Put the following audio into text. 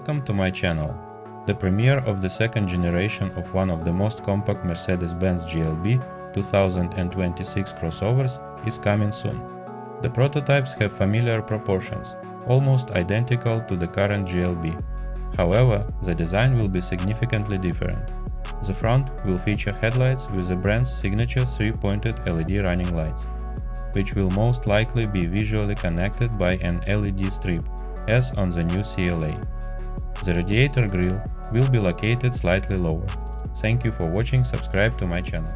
Welcome to my channel. The premiere of the second generation of one of the most compact Mercedes-Benz GLB 2026 crossovers is coming soon. The prototypes have familiar proportions, almost identical to the current GLB. However, the design will be significantly different. The front will feature headlights with the brand's signature 3-pointed LED running lights, which will most likely be visually connected by an LED strip, as on the new CLA. The radiator grille will be located slightly lower. Thank you for watching. Subscribe to my channel.